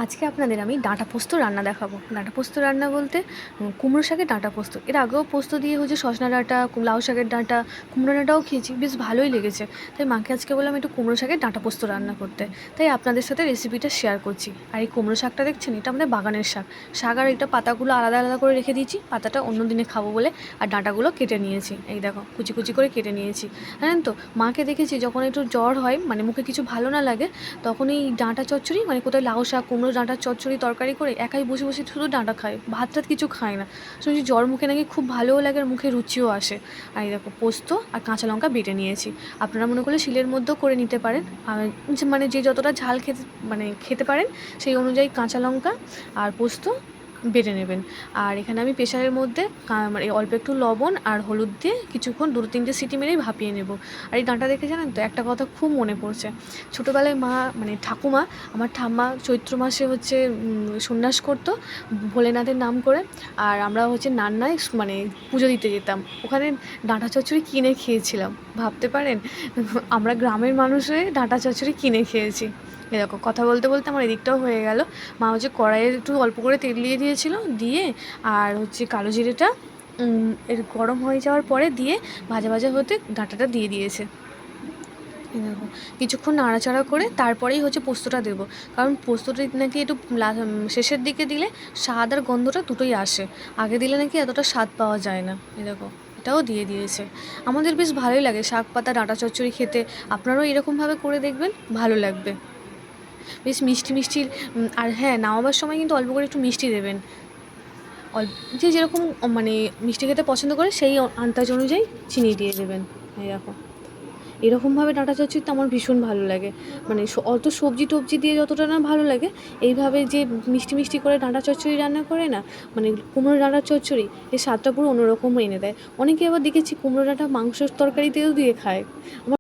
আজকে আপনাদের আমি ডাঁটা পোস্ত রান্না দেখাবো। ডাঁটা পোস্ত রান্না বলতে কুমড়ো শাকের ডাঁটা পোস্ত। এর আগেও পোস্ত দিয়ে হচ্ছে সজনা ডাঁটা, লাউ শাকের ডাঁটা, কুমড়ো ডাঁটাও খেয়েছি, বেশ ভালোই লেগেছে। তাই মাকে আজকে বললাম একটু কুমড়ো শাকের ডাঁটা পোস্ত রান্না করতে। তাই আপনাদের সাথে রেসিপিটা শেয়ার করছি। আর এই কুমড়ো শাকটা দেখছেন, এটা আমাদের বাগানের শাক। শাক আর এটা পাতাগুলো আলাদা আলাদা করে রেখে দিয়েছি, পাতাটা অন্য দিনে খাবো বলে। আর ডাঁটাগুলো কেটে নিয়েছি, এই দেখো কুচি কুচি করে কেটে নিয়েছি। জানেন তো, মাকে দেখেছি যখন একটু জ্বর হয়, মানে মুখে কিছু ভালো না লাগে, তখন এই ডাঁটা চচ্চড়ি, মানে কোথায় লাউ শাক, কুমড়ো ডাঁটার চচ্চড়ি তরকারি করে একাই বসে বসে শুধু ডাঁটা খায়, ভাত টাত কিছু খায় না। শুনছি জ্বর মুখে নাকি খুব ভালোও লাগে আর মুখে রুচিও আসে। আর এই দেখো পোস্ত আর কাঁচা লঙ্কা বেটে নিয়েছি। আপনারা মনে করলে শিলের মধ্যেও করে নিতে পারেন, আর মানে যে যতটা ঝাল খেতে পারেন সেই অনুযায়ী কাঁচা লঙ্কা আর পোস্ত বেটে নেবেন। আর এখানে আমি প্রেশারের মধ্যে মানে অল্প একটু লবণ আর হলুদ দিয়ে কিছুক্ষণ 2-3টে সিটি মেরেই ভাপিয়ে নেব। আর এই ডাঁটা দেখে জানেন তো, একটা কথা খুব মনে পড়ছে। ছোটোবেলায় মা, মানে ঠাকুমা, আমার ঠাম্মা চৈত্র মাসে হচ্ছে সন্ন্যাস করতো ভোলেনাথের নাম করে। আর আমরা হচ্ছে নান্নায় মানে পুজো দিতে যেতাম, ওখানে ডাঁটা চচ্চড়ি কিনে খেয়েছিলাম। ভাবতে পারেন, আমরা গ্রামের মানুষ হয়ে ডাঁটা চচ্চড়ি কিনে খেয়েছি। এরকম কথা বলতে বলতে আমার এদিকটাও হয়ে গেল। মা হচ্ছে কড়াইয়ে একটু অল্প করে তেল দিয়ে দিয়েছিল, দিয়ে আর হচ্ছে কালো জিরেটা এর গরম হয়ে যাওয়ার পরে দিয়ে ভাজা ভাজা হতে ডাঁটাটা দিয়ে দিয়েছে। দেখো কিছুক্ষণ নাড়াচাড়া করে তারপরেই হচ্ছে পোস্তটা দেবো, কারণ পোস্তটা নাকি একটু শেষের দিকে দিলে স্বাদ আর গন্ধটা দুটোই আসে, আগে দিলে নাকি এতটা স্বাদ পাওয়া যায় না। দেখো এটাও দিয়ে দিয়েছে। আমাদের বেশ ভালোই লাগে শাক পাতা ডাঁটা চচ্চড়ি খেতে। আপনারাও এরকমভাবে করে দেখবেন, ভালো লাগবে। বেশ মিষ্টি মিষ্টি। আর হ্যাঁ, নামাবার সময় কিন্তু অল্প করে একটু মিষ্টি দেবেন। যে যেরকম মানে মিষ্টি খেতে পছন্দ করে সেই আন্দাজ অনুযায়ী চিনি দিয়ে দেবেন। এই দেখো এরকমভাবে ডাঁটা চচ্চড়ি তো আমার ভীষণ ভালো লাগে। মানে অত সবজি টবজি দিয়ে যতটা না ভালো লাগে, এইভাবে যে মিষ্টি মিষ্টি করে ডাঁটা চচ্চড়ি রান্না করে না, মানে কুমড়ো ডাঁটার চচ্চড়ি, এর স্বাদটা পুরো অন্যরকম এনে দেয়। অনেকে আবার দেখেছি কুমড়ো ডাঁটা মাংসের তরকারিতেও দিয়ে খায়।